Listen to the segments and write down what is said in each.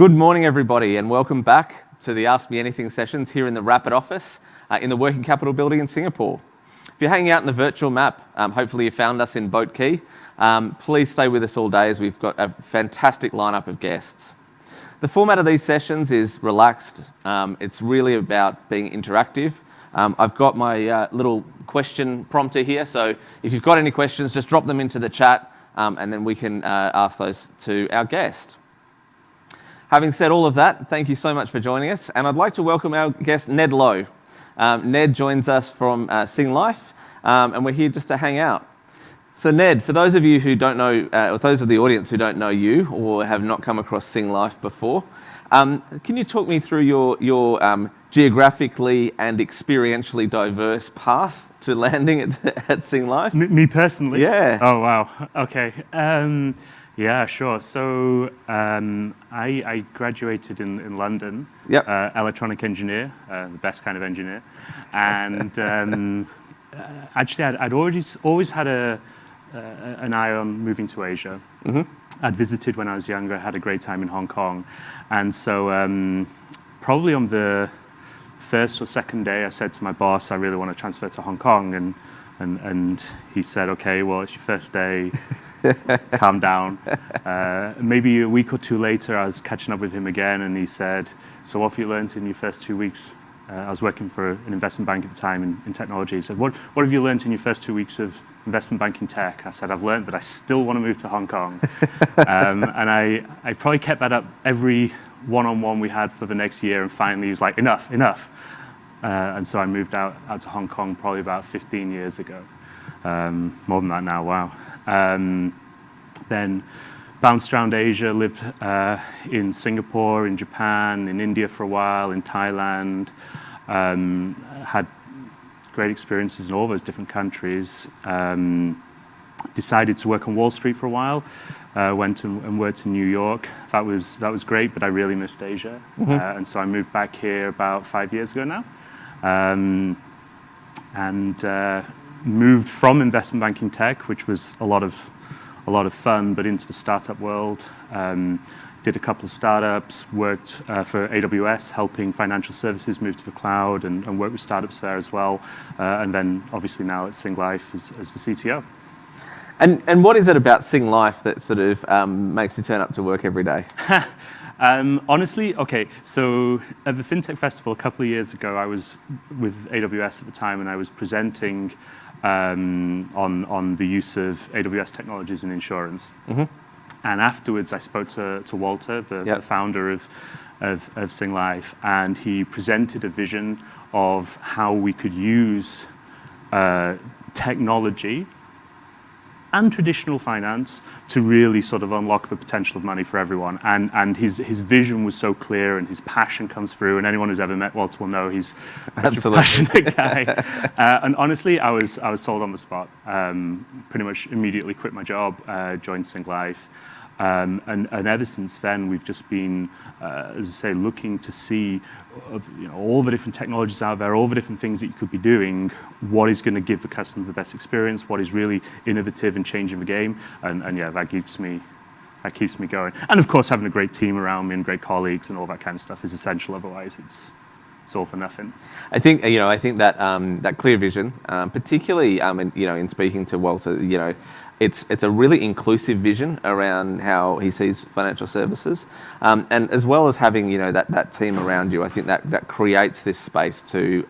Good morning, everybody, and welcome back to the Ask Me Anything sessions here in the Rapyd office in the Working Capital building in Singapore. If you're hanging out in the virtual map, hopefully you found us in Boat Quay. Please stay with us all day as we've got a fantastic lineup of guests. The format of these sessions is relaxed. It's really about being interactive. I've got my little question prompter here, so if you've got any questions, just drop them into the chat and then we can ask those to our guest. Having said all of that, thank you so much for joining us, and I'd like to welcome our guest, Ned Lowe. Ned joins us from Singlife, and we're here just to hang out. So Ned, for those of you who don't know, or those of the audience who don't know you or have not come across Singlife before, can you talk me through your geographically and experientially diverse path to landing at Singlife? Me personally? Yeah. Oh, wow. Okay. Yeah, sure. So I graduated in London, Yep. Electronic engineer, the best kind of engineer. And actually, I'd always had an eye on moving to Asia. Mm-hmm. I'd visited when I was younger, had a great time in Hong Kong. And so probably on the first or second day, I said to my boss, I really want to transfer to Hong Kong. And he said, okay, well, it's your first day. Calm down. Maybe a week or two later, I was catching up with him again, and he said, so what have you learned in your first 2 weeks? I was working for an investment bank at the time in technology. He said, what have you learned in your first 2 weeks of investment banking tech? I said, I've learned that I still want to move to Hong Kong. And I probably kept that up every one-on-one we had for the next year, and finally he was like, enough. And so I moved out to Hong Kong probably about 15 years ago. More than that now, wow. Then bounced around Asia, lived in Singapore, in Japan, in India for a while, in Thailand. Had great experiences in all those different countries. Decided to work on Wall Street for a while. Went and worked in New York. That was great, but I really missed Asia. Mm-hmm. And so I moved back here about 5 years ago now. Moved from investment banking tech, which was a lot of fun, but into the startup world. Did a couple of startups, worked for AWS, helping financial services move to the cloud, and worked with startups there as well. And then obviously now at Singlife as the CTO. And what is it about Singlife that sort of makes you turn up to work every day? Honestly, okay, so at the Fintech Festival a couple of years ago, I was with AWS at the time, and I was presenting on the use of AWS technologies in insurance. Mm-hmm. And afterwards, I spoke to Walter, the founder of Singlife, and he presented a vision of how we could use technology and traditional finance to really sort of unlock the potential of money for everyone. And his vision was so clear, and his passion comes through, and anyone who's ever met Walter will know he's such a passionate guy. And honestly, I was sold on the spot. Pretty much immediately quit my job, joined Singlife. And ever since then, we've just been, as I say, looking to see all the different technologies out there, all the different things that you could be doing, what is going to give the customer the best experience, what is really innovative and changing the game, and yeah, that keeps me going. And of course, having a great team around me and great colleagues and all that kind of stuff is essential. Otherwise, it's all for nothing. I think that that clear vision, particularly in speaking to Walter, it's a really inclusive vision around how he sees financial services, and as well as having that team around you. I think that creates this space to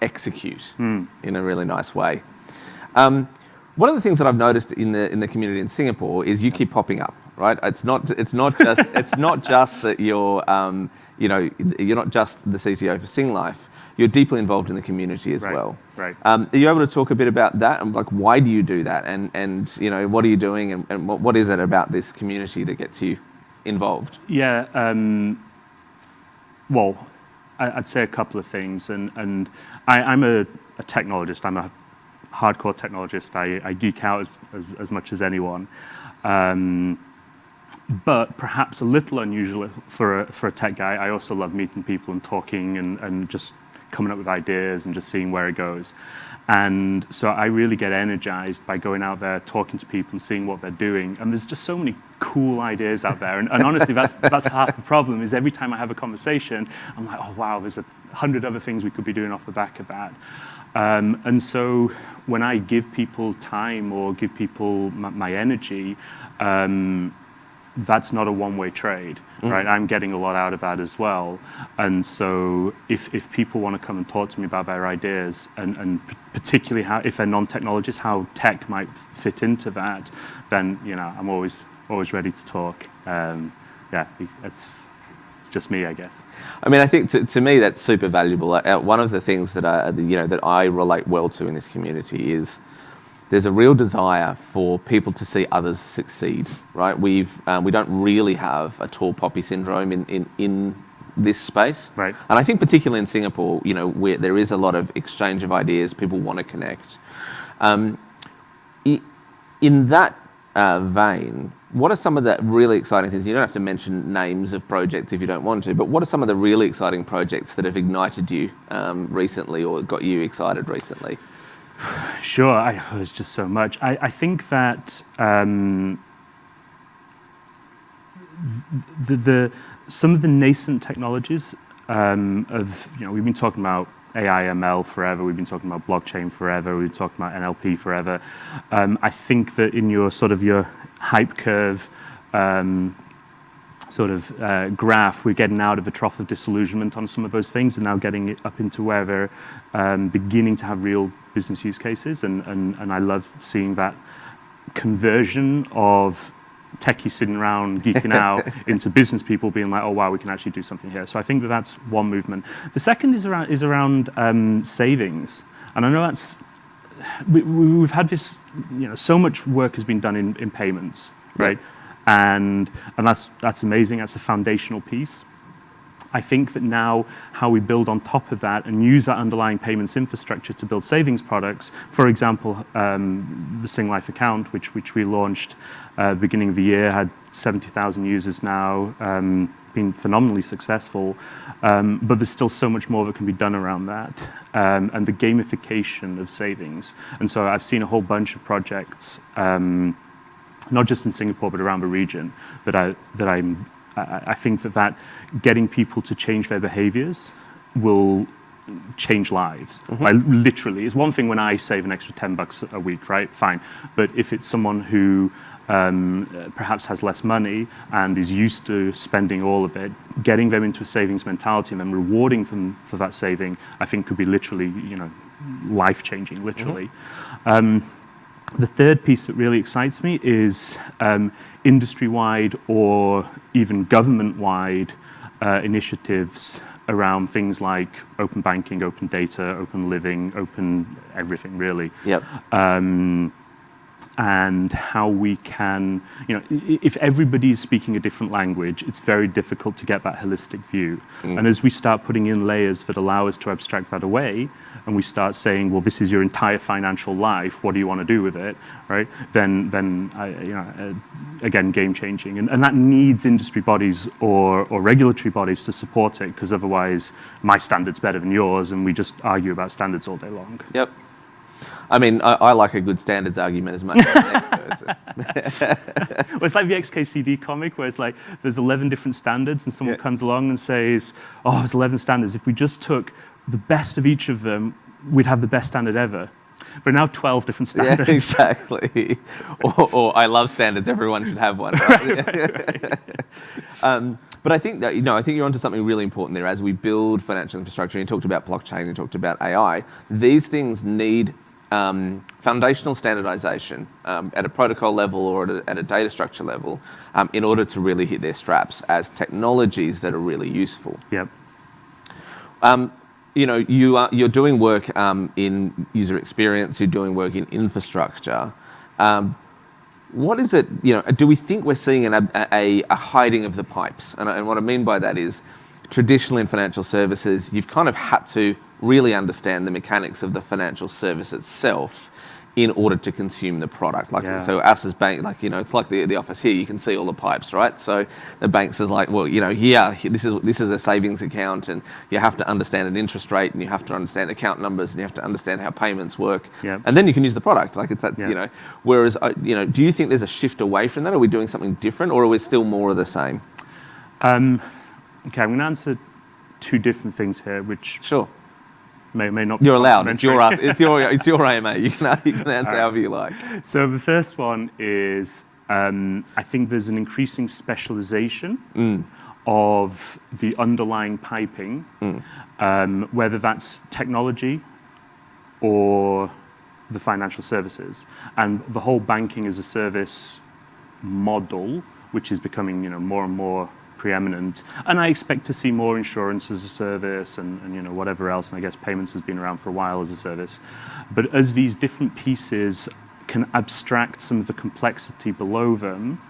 execute in a really nice way. One of the things that I've noticed in the community in Singapore is you keep popping up, right? It's not just that you're not just the CTO for Singlife. You're deeply involved in the community as well. Right. Are you able to talk a bit about that, and like why do you do that, and what are you doing, and what is it about this community that gets you involved? Yeah. Well, I'd say a couple of things, and I'm a technologist. I'm a hardcore technologist. I geek out as much as anyone. But perhaps a little unusual for a tech guy, I also love meeting people and talking and just coming up with ideas and just seeing where it goes. And so I really get energized by going out there, talking to people and seeing what they're doing. And there's just so many cool ideas out there. And honestly, that's half the problem, is every time I have a conversation, I'm like, oh, wow, there's 100 other things we could be doing off the back of that. And so when I give people time or give people my energy, that's not a one-way trade, right? I'm getting a lot out of that as well. And so if people want to come and talk to me about their ideas, and particularly if they're non-technologists, how tech might fit into that, then I'm always ready to talk. It's just me, I guess. I mean, I think to me that's super valuable. One of the things that I relate well to in this community is there's a real desire for people to see others succeed, right? We don't really have a tall poppy syndrome in this space, right? And I think particularly in Singapore, where there is a lot of exchange of ideas, people want to connect. In that vein, what are some of the really exciting things? You don't have to mention names of projects if you don't want to, but what are some of the really exciting projects that have ignited you recently or got you excited recently? Sure, there's just so much. I think that some of the nascent technologies we've been talking about AI, ML forever. We've been talking about blockchain forever. We've been talking about NLP forever. I think that in your hype curve graph, we're getting out of the trough of disillusionment on some of those things and now getting it up into where they're beginning to have real business use cases. And I love seeing that conversion of techies sitting around geeking out into business people being like, oh wow, we can actually do something here. So I think that's one movement. The second is around savings, and I know we've had this, so much work has been done in payments, right? And that's amazing. That's a foundational piece. I think that now how we build on top of that and use that underlying payments infrastructure to build savings products, for example, the Singlife account, which we launched at the beginning of the year, had 70,000 users now, been phenomenally successful, but there's still so much more that can be done around that, and the gamification of savings. And so I've seen a whole bunch of projects, not just in Singapore, but around the region, I think that getting people to change their behaviors will change lives. Like, literally, it's one thing when I save an extra $10 a week, right? Fine. But if it's someone who perhaps has less money and is used to spending all of it, getting them into a savings mentality and then rewarding them for that saving, I think could be literally, life-changing, literally. The third piece that really excites me is industry-wide or even government-wide initiatives around things like open banking, open data, open living, open everything, really. Yep. And how we can, if everybody is speaking a different language, it's very difficult to get that holistic view. And as we start putting in layers that allow us to abstract that away, and we start saying, well, this is your entire financial life, what do you want to do with it, right? Then again, game changing. And that needs industry bodies or regulatory bodies to support it, because otherwise my standard's better than yours, and we just argue about standards all day long. Yep. I mean, I like a good standards argument as much as the next person. Well, it's like the XKCD comic where it's like there's 11 different standards and someone comes along and says, oh, there's 11 standards. If we just took the best of each of them, we'd have the best standard ever. But now 12 different standards. Yeah, exactly. or I love standards, everyone should have one. Right? But I think that, I think you're onto something really important there. As we build financial infrastructure, and you talked about blockchain, you talked about AI, these things need foundational standardization at a protocol level or at a data structure level in order to really hit their straps as technologies that are really useful. Yep. You're doing work in user experience, you're doing work in infrastructure. What is it, do we think we're seeing a hiding of the pipes? And what I mean by that is, traditionally in financial services, you've kind of had to really understand the mechanics of the financial service itself in order to consume the product. So us as bank, it's like the office here. You can see all the pipes, right? So the bank says well, this is a savings account, and you have to understand an interest rate, and you have to understand account numbers, and you have to understand how payments work, and then you can use the product. Whereas do you think there's a shift away from that? Are we doing something different, or are we still more of the same? Okay, I'm going to answer two different things here, which sure. May not. You're allowed. It's your AMA. You can answer however you like. So the first one is I think there's an increasing specialization of the underlying piping, whether that's technology or the financial services, and the whole banking as a service model, which is becoming more and more preeminent, and I expect to see more insurance as a service and whatever else, and I guess payments has been around for a while as a service. But as these different pieces can abstract some of the complexity below them,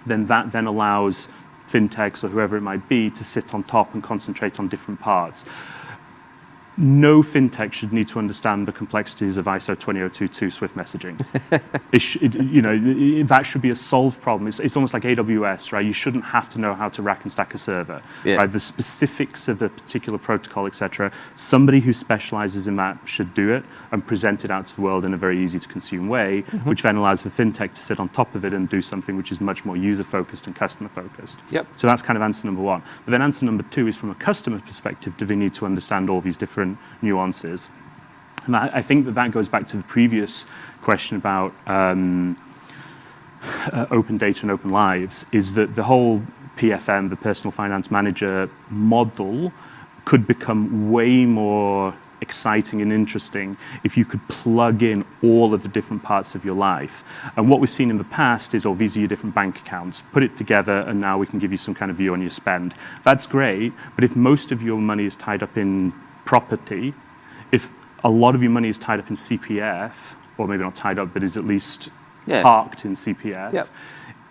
then that then allows fintechs or whoever it might be to sit on top and concentrate on different parts. No fintech should need to understand the complexities of ISO 20022 Swift messaging. That should be a solved problem. It's almost like AWS, right? You shouldn't have to know how to rack and stack a server. Yes. Right? The specifics of a particular protocol, etc. Somebody who specializes in that should do it and present it out to the world in a very easy to consume way, which then allows the fintech to sit on top of it and do something which is much more user focused and customer focused. Yep. So that's kind of answer number one. But then answer number two is from a customer perspective, do they need to understand all these different nuances? And I think that goes back to the previous question about open data and open lives, is that the whole PFM, the personal finance manager model, could become way more exciting and interesting if you could plug in all of the different parts of your life. And what we've seen in the past is, these are your different bank accounts, put it together, and now we can give you some kind of view on your spend. That's great, but if most of your money is tied up in property, if a lot of your money is tied up in CPF, or maybe not tied up, but is at least parked in CPF,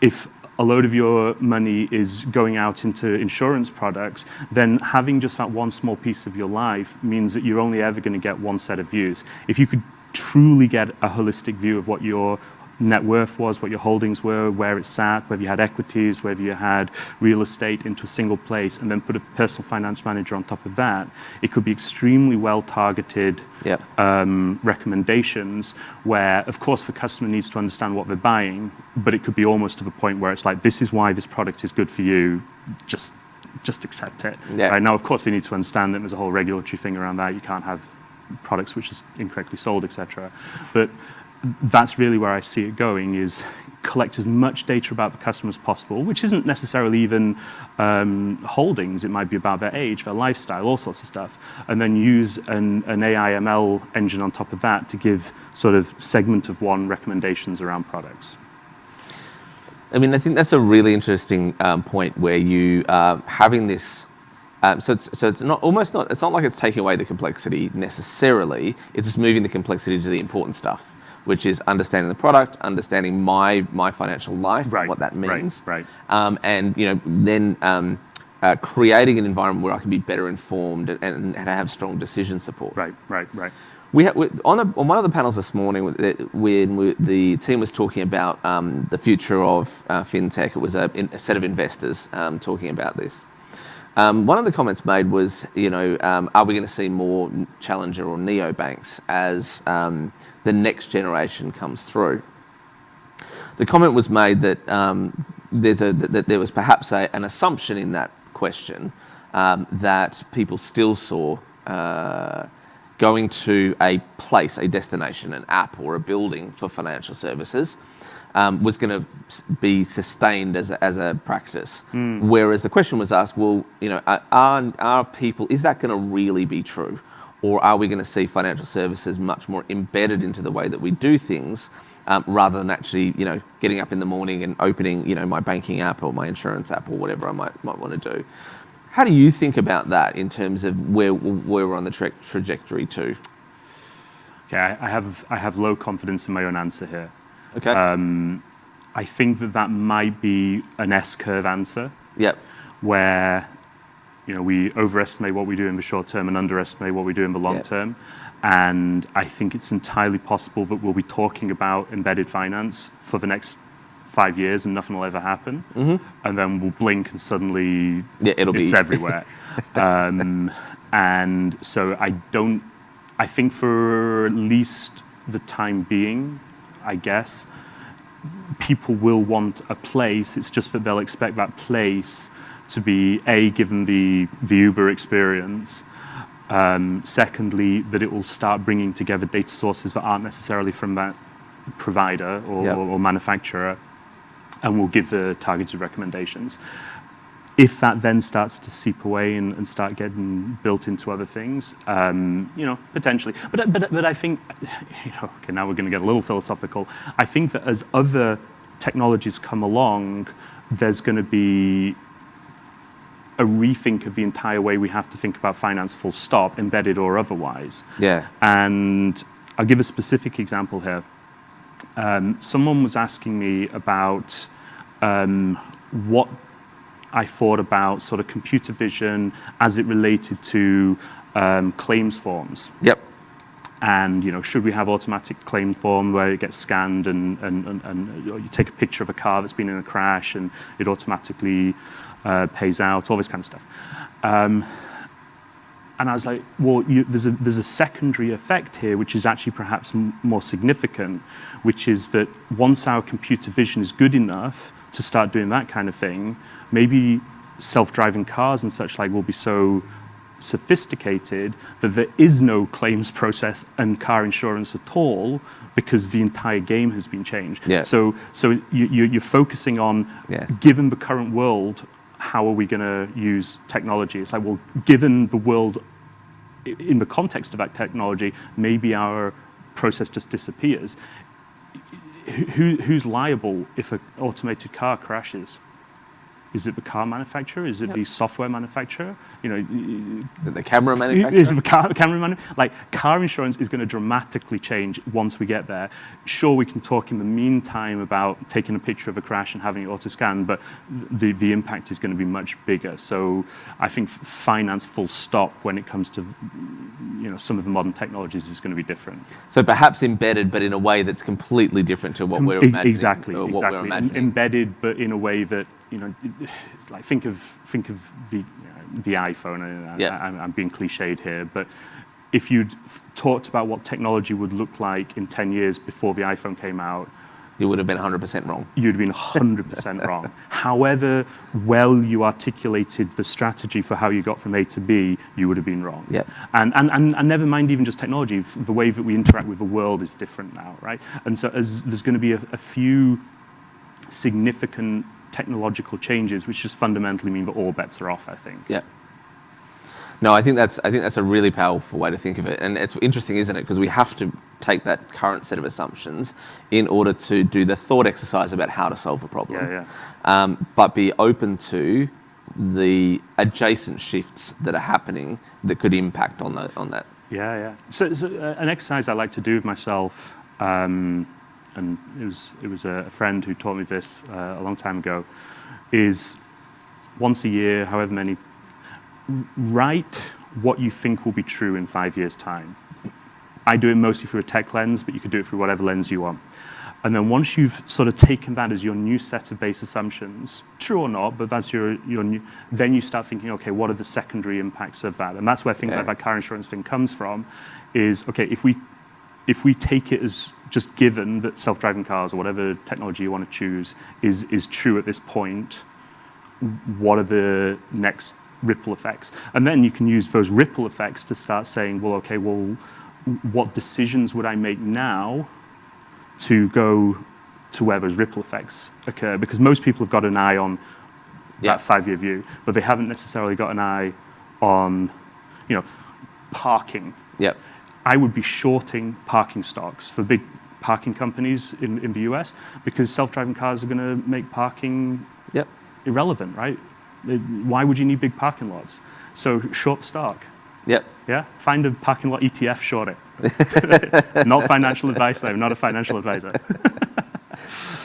if a load of your money is going out into insurance products, then having just that one small piece of your life means that you're only ever going to get one set of views. If you could truly get a holistic view of what your net worth was, what your holdings were, where it sat, whether you had equities, whether you had real estate into a single place, and then put a personal finance manager on top of that, it could be extremely well-targeted recommendations where, of course, the customer needs to understand what they're buying, but it could be almost to the point where it's like, this is why this product is good for you, just accept it. Yeah. Right? Now, of course, they need to understand that there's a whole regulatory thing around that. You can't have products which is incorrectly sold, etc. But that's really where I see it going, is collect as much data about the customer as possible, which isn't necessarily even holdings. It might be about their age, their lifestyle, all sorts of stuff. And then use an AI ML engine on top of that to give sort of segment of one recommendations around products. I mean, I think that's a really interesting point where you are having this. So it's not It's not like it's taking away the complexity necessarily. It's just moving the complexity to the important stuff, which is understanding the product, understanding my financial life, what that means, and then creating an environment where I can be better informed and have strong decision support. Right. On one of the panels this morning, when the team was talking about the future of fintech, it was a set of investors talking about this. One of the comments made was, are we going to see more challenger or neobanks as the next generation comes through? The comment was made that that there was perhaps an assumption in that question that people still saw going to a place, a destination, an app or a building for financial services was going to be sustained as a practice. Whereas the question was asked, well, are people, is that going to really be true? Or are we going to see financial services much more embedded into the way that we do things, rather than actually, getting up in the morning and opening, my banking app or my insurance app or whatever I might want to do? How do you think about that in terms of where we're on the trajectory to? Okay, I have low confidence in my own answer here. Okay. I think that might be an S-curve answer. Yep. Where, we overestimate what we do in the short term and underestimate what we do in the long term. And I think it's entirely possible that we'll be talking about embedded finance for the next 5 years and nothing will ever happen. And then we'll blink and suddenly it's everywhere. And so I think for at least the time being, I guess, people will want a place. It's just that they'll expect that place to be, given the Uber experience. Secondly, that it will start bringing together data sources that aren't necessarily from that provider or manufacturer, and will give the targeted recommendations. If that then starts to seep away and start getting built into other things, potentially. But I think, okay, now we're going to get a little philosophical. I think that as other technologies come along, there's going to be a rethink of the entire way we have to think about finance, full stop, embedded or otherwise. Yeah. And I'll give a specific example here. Someone was asking me about what I thought about sort of computer vision as it related to claims forms. Yep. And should we have automatic claim form where it gets scanned and you take a picture of a car that's been in a crash and it automatically pays out, all this kind of stuff. And I was like, well, there's a secondary effect here, which is actually perhaps more significant, which is that once our computer vision is good enough to start doing that kind of thing, maybe self-driving cars and such like will be so sophisticated that there is no claims process and car insurance at all because the entire game has been changed. Yeah. So you're focusing on, given the current world, how are we going to use technology? It's like, well, given the world in the context of that technology, maybe our process just disappears. Who's liable if an automated car crashes? Is it the car manufacturer? Is it the software manufacturer? Is it the camera manufacturer? Is it the camera manufacturer? Like, car insurance is going to dramatically change once we get there. Sure, we can talk in the meantime about taking a picture of a crash and having it auto-scan, but the impact is going to be much bigger. So I think finance full stop when it comes to some of the modern technologies is going to be different. So perhaps embedded, but in a way that's completely different to what we're imagining. Exactly. We're imagining. Embedded, but in a way that, like think of the iPhone. I'm being cliched here, but if you'd talked about what technology would look like in 10 years before the iPhone came out, you would have been 100% wrong. You'd have been 100% wrong. However well you articulated the strategy for how you got from A to B, you would have been wrong. Yep. And never mind even just technology, the way that we interact with the world is different now, right? And so there's going to be a few significant technological changes, which just fundamentally mean that all bets are off, I think. Yeah. No, I think that's a really powerful way to think of it, and it's interesting, isn't it? Because we have to take that current set of assumptions in order to do the thought exercise about how to solve a problem. But be open to the adjacent shifts that are happening that could impact on that. Yeah. So an exercise I like to do with myself. And it was a friend who taught me this a long time ago, is once a year, however many, write what you think will be true in 5 years' time. I do it mostly through a tech lens, but you could do it through whatever lens you want. And then once you've sort of taken that as your new set of base assumptions, true or not, but that's your new, then you start thinking, okay, what are the secondary impacts of that? And that's where things like that car insurance thing comes from, is, okay, if we take it as just given that self-driving cars or whatever technology you want to choose is true at this point, what are the next ripple effects? And then you can use those ripple effects to start saying, well, okay, what decisions would I make now to go to where those ripple effects occur? Because most people have got an eye on that 5-year view, but they haven't necessarily got an eye on, parking. Yep. I would be shorting parking stocks for big parking companies in the US because self-driving cars are going to make parking irrelevant, right? Why would you need big parking lots? So short stock. Yep. Yeah? Find a parking lot ETF, short it. Not financial advice, though. Not a financial advisor.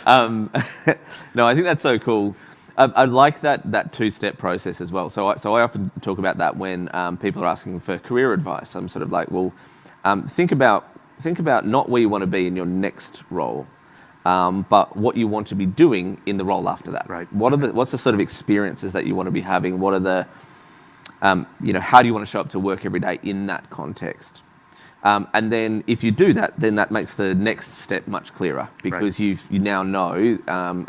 No, I think that's so cool. I like that two-step process as well. So I often talk about that when people are asking for career advice. I'm sort of like, well, think about not where you want to be in your next role, but what you want to be doing in the role after that. Right. What's the sort of experiences that you want to be having? What are the how do you want to show up to work every day in that context? And then if you do that, then that makes the next step much clearer, because you now know,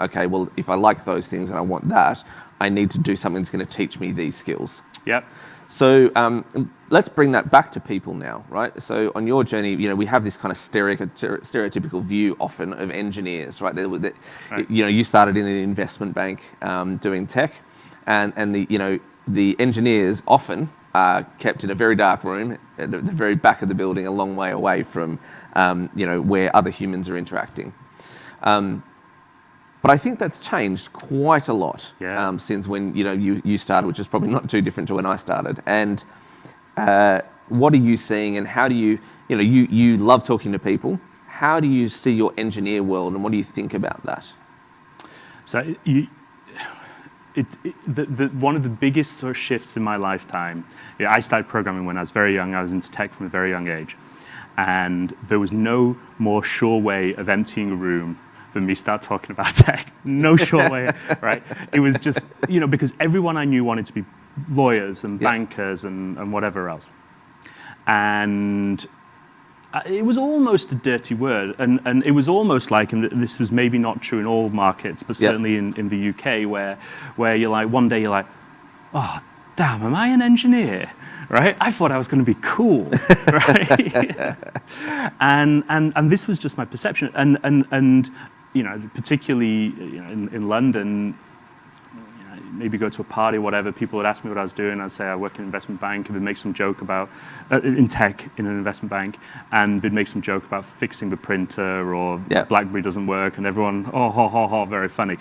okay, well, if I like those things and I want that, I need to do something that's going to teach me these skills. Yep. So let's bring that back to people now, right? So on your journey, we have this kind of stereotypical view often of engineers, right? Right. You started in an investment bank doing tech, and the engineers often are kept in a very dark room at the very back of the building, a long way away from where other humans are interacting. But I think that's changed quite a lot since when you started, which is probably not too different to when I started. And what are you seeing, and how do you love talking to people? How do you see your engineer world, and what do you think about that? So one of the biggest sort of shifts in my lifetime, I started programming when I was very young. I was into tech from a very young age. And there was no more sure way of emptying a room than me start talking about tech. No sure way, right? It was just, because everyone I knew wanted to be lawyers and bankers and whatever else. And it was almost a dirty word, and it was almost like, and this was maybe not true in all markets, but certainly in the UK, where you're like, one day you're like, oh, damn, am I an engineer? Right? I thought I was going to be cool, right? and this was just my perception, and particularly in London. Maybe go to a party or whatever, people would ask me what I was doing. I'd say I work in an investment bank, and they'd make some joke about, in tech, in an investment bank, and they'd make some joke about fixing the printer or BlackBerry doesn't work, and everyone, oh, ha, ha, ha, very funny.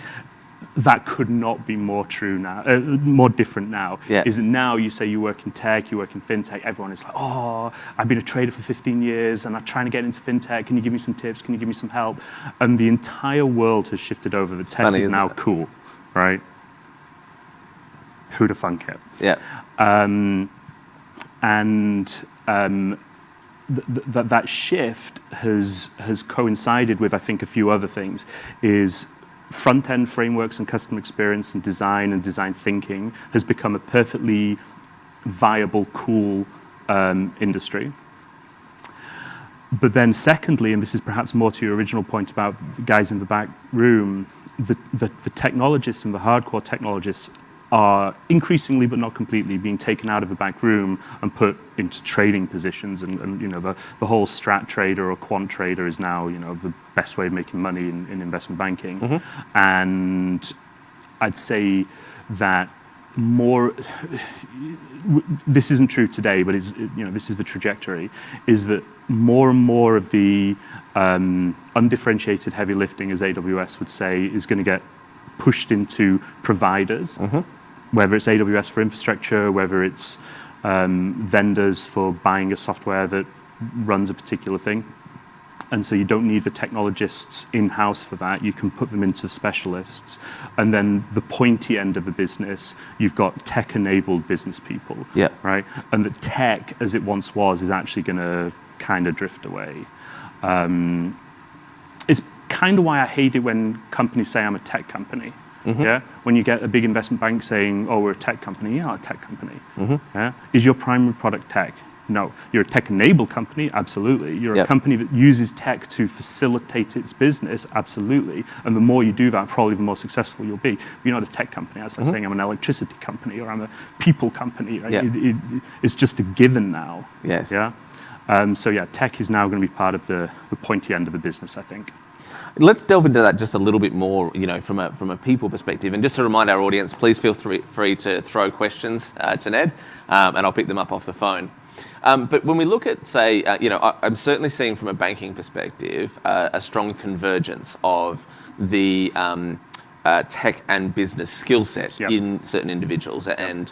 That could not be more true now, more different now. Is that now you say you work in tech, you work in fintech, everyone is like, oh, I've been a trader for 15 years and I'm trying to get into fintech. Can you give me some tips? Can you give me some help? And the entire world has shifted over. The tech is now cool, right? Who'd have thunk it? Yeah. That shift has coincided with, I think, a few other things. Is front-end frameworks and customer experience and design thinking has become a perfectly viable, cool industry. But then secondly, and this is perhaps more to your original point about the guys in the back room, the technologists and the hardcore technologists are increasingly, but not completely, being taken out of the back room and put into trading positions. And the whole strat trader or quant trader is now, the best way of making money in investment banking. Mm-hmm. And I'd say that more, this isn't true today, but this is the trajectory, is that more and more of the undifferentiated heavy lifting, as AWS would say, is going to get pushed into providers, whether it's AWS for infrastructure, whether it's vendors for buying a software that runs a particular thing. And so you don't need the technologists in-house for that. You can put them into specialists. And then the pointy end of the business, you've got tech-enabled business people, right? And the tech, as it once was, is actually going to kind of drift away. It's kind of why I hate it when companies say I'm a tech company. Mm-hmm. Yeah, when you get a big investment bank saying, "Oh, we're a tech company," you're not a tech company. Mm-hmm. Yeah, is your primary product tech? No, you're a tech-enabled company. Absolutely, you're a company that uses tech to facilitate it's business. Absolutely, and the more you do that, probably the more successful you'll be. But you're not a tech company. That's like saying I'm an electricity company or I'm a people company. Right? It's just a given now. Yes. Yeah. So tech is now going to be part of the pointy end of the business, I think. Let's delve into that just a little bit more, from a people perspective. And just to remind our audience, please feel free to throw questions to Ned, and I'll pick them up off the phone. But when we look at, say, I'm certainly seeing from a banking perspective a strong convergence of the tech and business skill set in certain individuals, and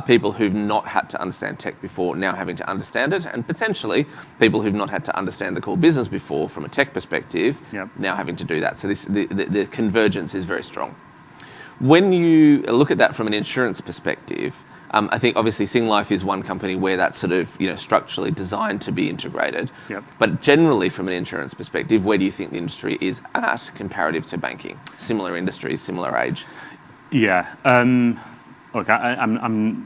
people who've not had to understand tech before now having to understand it, and potentially people who've not had to understand the core business before from a tech perspective now having to do that. So the convergence is very strong. When you look at that from an insurance perspective, I think obviously Singlife is one company where that's sort of structurally designed to be integrated. Yep. But generally, from an insurance perspective, where do you think the industry is at comparative to banking? Similar industries, similar age. Yeah. Look, I'm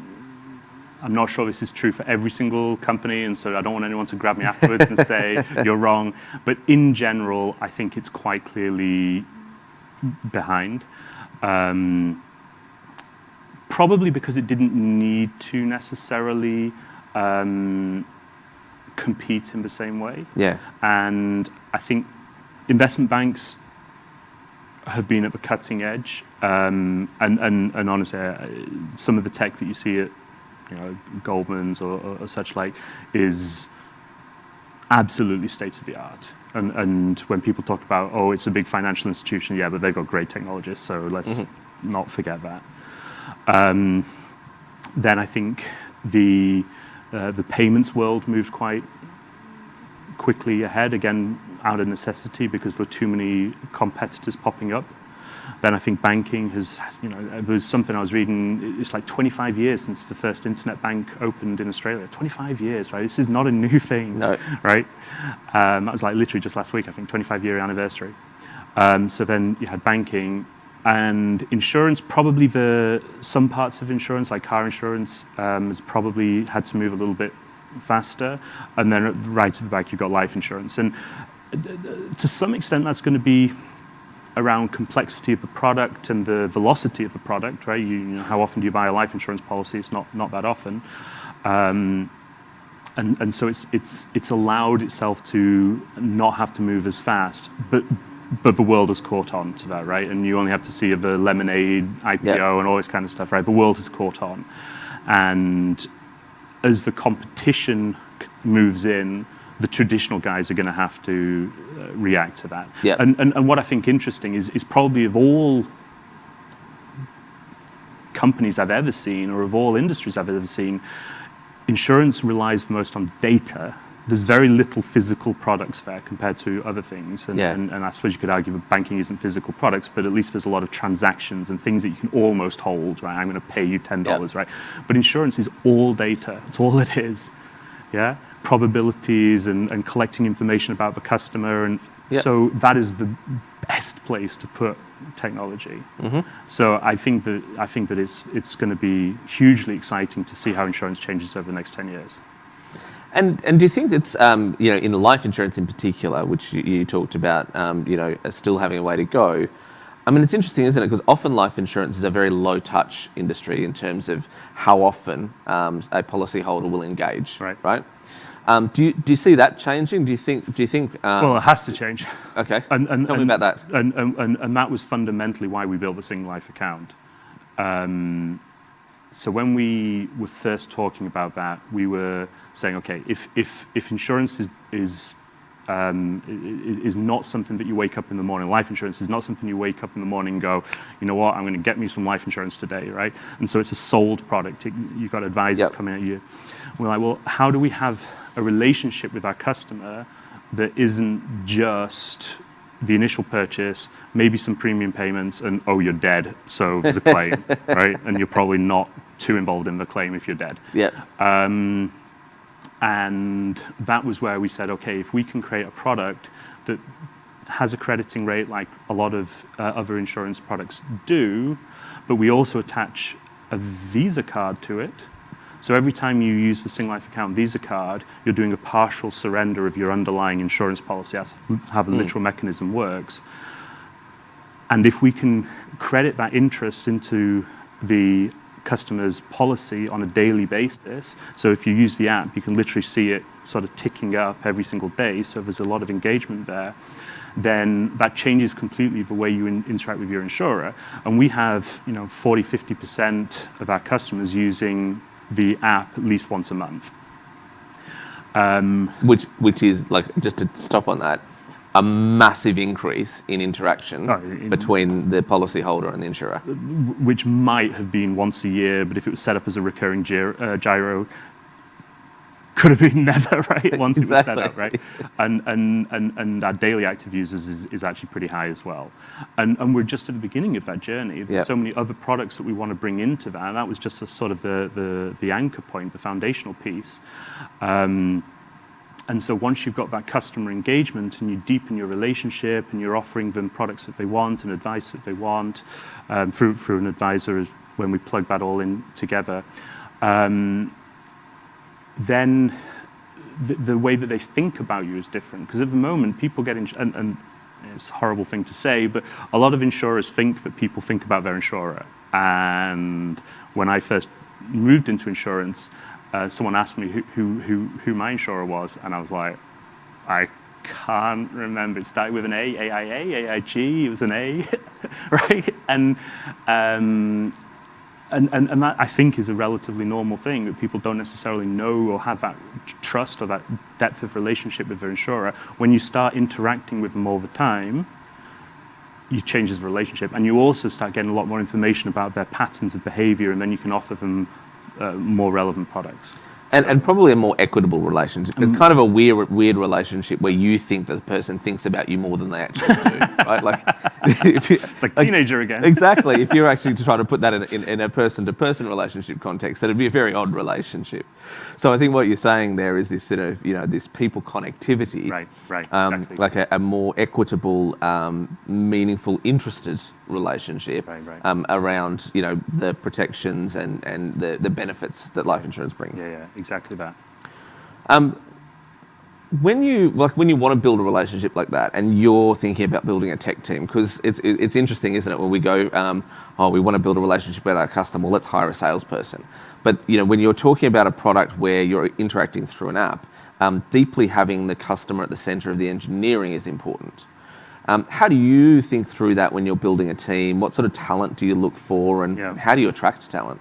not sure this is true for every single company, and so I don't want anyone to grab me afterwards and say you're wrong. But in general, I think it's quite clearly behind. Probably because it didn't need to necessarily compete in the same way. Yeah. And I think investment banks have been at the cutting edge, and honestly, some of the tech that you see at Goldman's or such like is absolutely state of the art. And when people talk about, oh, it's a big financial institution, yeah, but they've got great technologists, so let's not forget that. Then I think the payments world moved quite quickly ahead, again, out of necessity because there were too many competitors popping up. Then I think banking has, there was something I was reading, it's like 25 years since the first internet bank opened in Australia. 25 years, right? This is not a new thing, No. right? That was like literally just last week, I think, 25-year anniversary. So then you had banking and insurance, probably some parts of insurance, like car insurance, has probably had to move a little bit faster. And then right at the back, you've got life insurance. And to some extent, that's going to be around complexity of the product and the velocity of the product, right? How often do you buy a life insurance policy? It's not that often, and so it's allowed itself to not have to move as fast, but the world has caught on to that, right? And you only have to see the Lemonade IPO and all this kind of stuff, right? The world has caught on, and as the competition moves in, the traditional guys are going to have to react to that. Yep. And what I think interesting is probably of all companies I've ever seen, or of all industries I've ever seen, insurance relies the most on data. There's very little physical products there compared to other things. And I suppose you could argue that banking isn't physical products, but at least there's a lot of transactions and things that you can almost hold, right? I'm going to pay you $10, right? But insurance is all data. It's all it is. Yeah, probabilities and collecting information about the customer, and so that is the best place to put technology. So I think that it's going to be hugely exciting to see how insurance changes over the next 10 years. And do you think it's in life insurance in particular, which you talked about, still having a way to go? I mean, it's interesting, isn't it? Because often life insurance is a very low-touch industry in terms of how often a policyholder will engage. Right. Do you see that changing? Do you think? Well, it has to change. Okay. And tell me about that. And that was fundamentally why we built the Singlife account. So when we were first talking about that, we were saying, okay, if insurance is not something that you wake up in the morning. Life insurance is not something you wake up in the morning and go, you know what, I'm going to get me some life insurance today, right? And so it's a sold product. You've got advisors coming at you. We're like, well, how do we have a relationship with our customer that isn't just the initial purchase, maybe some premium payments, and oh, you're dead, so the claim, right? And you're probably not too involved in the claim if you're dead. And that was where we said, okay, if we can create a product that has a crediting rate like a lot of other insurance products do, but we also attach a Visa card to it. So every time you use the Singlife account Visa card, you're doing a partial surrender of your underlying insurance policy. That's how the literal mechanism works. And if we can credit that interest into the customer's policy on a daily basis, so if you use the app, you can literally see it sort of ticking up every single day, so there's a lot of engagement there, then that changes completely the way you interact with your insurer. And we have 40-50% of our customers using the app at least once a month. Which is, like, just to stop on that, a massive increase in interaction between the policyholder and the insurer. Which might have been once a year, but if it was set up as a recurring gyro, could have been never, right? Once it was set Exactly. up, right? And our daily active users is actually pretty high as well. And we're just at the beginning of that journey. There's so many other products that we want to bring into that. And that was just a sort of the anchor point, the foundational piece. And so once you've got that customer engagement and you deepen your relationship and you're offering them products that they want and advice that they want through an advisor when we plug that all in together, then the way that they think about you is different. Because at the moment, people get, and it's a horrible thing to say, but a lot of insurers think that people think about their insurer. And when I first moved into insurance, someone asked me who my insurer was, and I was like, I can't remember. It started with an A, AIA, AIG. It was an A, right? And that, I think, is a relatively normal thing, that people don't necessarily know or have that trust or that depth of relationship with their insurer. When you start interacting with them all the time, you change the relationship, and you also start getting a lot more information about their patterns of behavior, and then you can offer them more relevant products. And probably a more equitable relationship. It's kind of a weird relationship where you think that the person thinks about you more than they actually do, right? Like, it's like teenager again. Exactly. If you're actually to try to put that in a person-to-person relationship context, that'd be a very odd relationship. So I think what you're saying there is this sort of, this people connectivity. Right, exactly. Like a more equitable, meaningful, interested relationship around, the protections and the benefits that life insurance brings. Yeah, exactly that. When you want to build a relationship like that, and you're thinking about building a tech team, because it's interesting, isn't it? When we go, we want to build a relationship with our customer, well, let's hire a salesperson. But when you're talking about a product where you're interacting through an app, deeply having the customer at the center of the engineering is important. How do you think through that when you're building a team? What sort of talent do you look for, and how do you attract talent?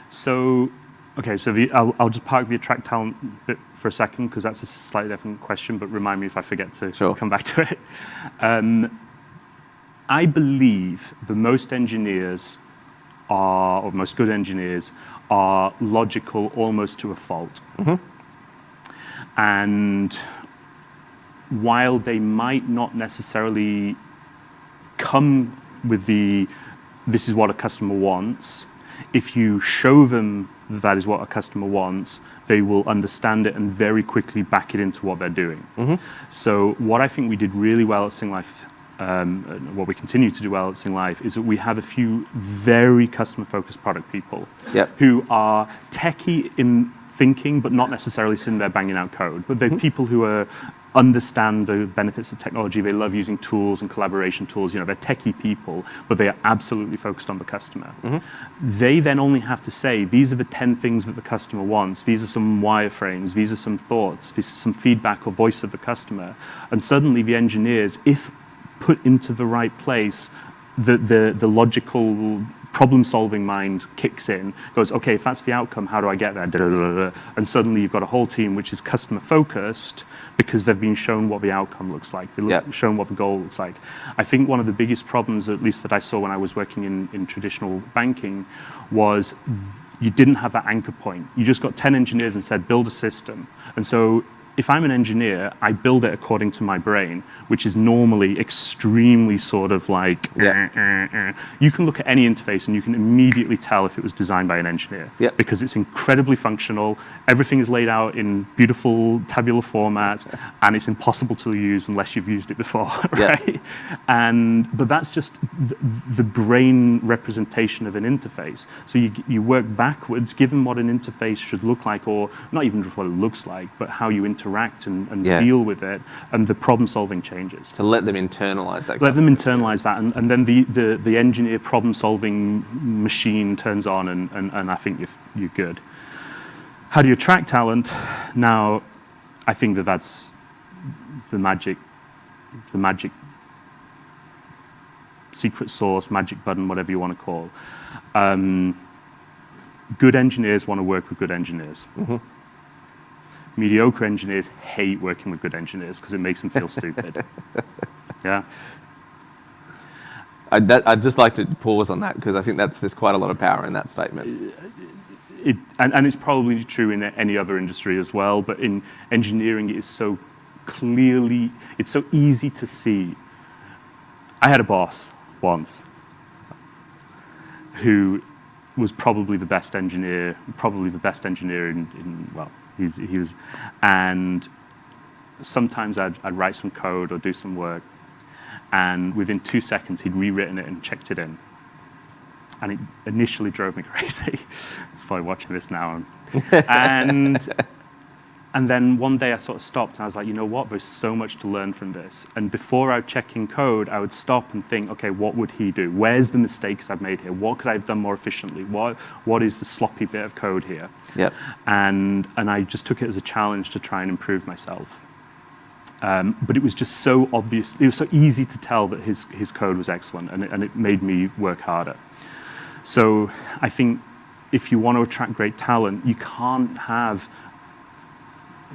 So I'll just park the attract talent bit for a second, because that's a slightly different question, but remind me if I forget to come back to it. I believe that most engineers or most good engineers are logical almost to a fault. Mm-hmm. And while they might not necessarily come with this is what a customer wants, if you show them that is what a customer wants, they will understand it and very quickly back it into what they're doing. Mm-hmm. So what I think we did really well at Singlife, what we continue to do well at Singlife, is that we have a few very customer-focused product people who are techie in thinking, but not necessarily sitting there banging out code. But they're people who understand the benefits of technology. They love using tools and collaboration tools. They're techie people, but they are absolutely focused on the customer. Mm-hmm. They then only have to say, these are the 10 things that the customer wants. These are some wireframes. These are some thoughts. This is some feedback or voice of the customer. And suddenly the engineers, if put into the right place, the logical problem-solving mind kicks in, goes, okay, if that's the outcome, how do I get there? And suddenly you've got a whole team which is customer-focused because they've been shown what the outcome looks like. They've shown what the goal looks like. I think one of the biggest problems, at least that I saw when I was working in traditional banking, was you didn't have that anchor point. You just got 10 engineers and said, build a system. And so if I'm an engineer, I build it according to my brain, which is normally extremely sort of like, You can look at any interface and you can immediately tell if it was designed by an engineer, because it's incredibly functional. Everything is laid out in beautiful tabular formats, and it's impossible to use unless you've used it before, right? But that's just the brain representation of an interface. So you work backwards, given what an interface should look like, or not even just what it looks like, but how you interact and deal with it, and the problem-solving changes. To let them internalize that. Let them internalize that, and then the engineer problem-solving machine turns on, and I think you're good. How do you attract talent? Now, I think that's the magic secret sauce, magic button, whatever you want to call. Good engineers want to work with good engineers. Mm-hmm. Mediocre engineers hate working with good engineers because it makes them feel stupid. Yeah. I'd just like to pause on that, because I think there's quite a lot of power in that statement. and it's probably true in any other industry as well, but in engineering, it's so easy to see. I had a boss once who was probably the best engineer in well, he was, and sometimes I'd write some code or do some work, and within 2 seconds he'd rewritten it and checked it in. And it initially drove me crazy. He's probably watching this now. And then one day I sort of stopped and I was like, you know what, there's so much to learn from this. And before I would check in code, I would stop and think, okay, what would he do? Where's the mistakes I've made here? What could I have done more efficiently? What is the sloppy bit of code here? Yep. And I just took it as a challenge to try and improve myself. But it was just so obvious, it was so easy to tell that his code was excellent, and it made me work harder. So I think if you want to attract great talent, you can't have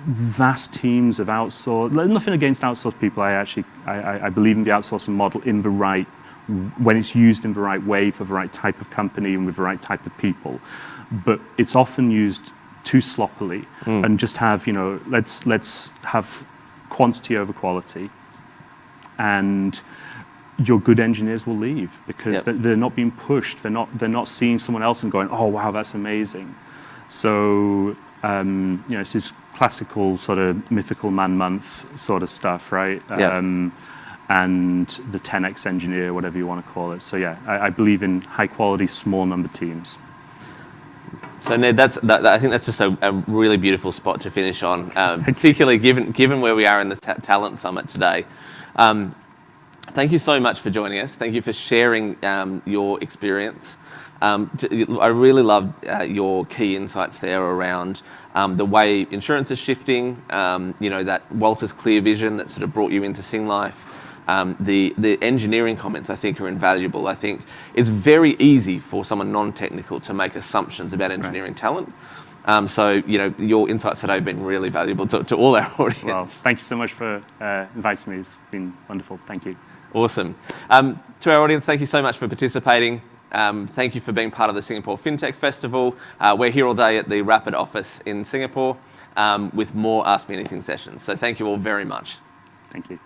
vast teams of outsourced. Nothing against outsourced people. I believe in the outsourcing model when it's used in the right way for the right type of company and with the right type of people. But it's often used too sloppily, and just have, let's have quantity over quality, and your good engineers will leave because they're not being pushed. They're not seeing someone else and going, oh wow, that's amazing. So it's this classical sort of mythical man month sort of stuff, right? And the 10x engineer, whatever you want to call it. So yeah, I believe in high quality, small number teams. So Ned, I think that's just a really beautiful spot to finish on, particularly given where we are in the Talent Summit today. Thank you so much for joining us. Thank you for sharing your experience. I really loved your key insights there around the way insurance is shifting, that Walter's clear vision that sort of brought you into Singlife. The engineering comments, I think, are invaluable. I think it's very easy for someone non-technical to make assumptions about engineering talent. So, your insights today have been really valuable to all our audience. Well, thank you so much for inviting me. It's been wonderful. Thank you. Awesome. To our audience, thank you so much for participating. Thank you for being part of the Singapore Fintech Festival. We're here all day at the Rapyd office in Singapore with more Ask Me Anything sessions. So thank you all very much. Thank you.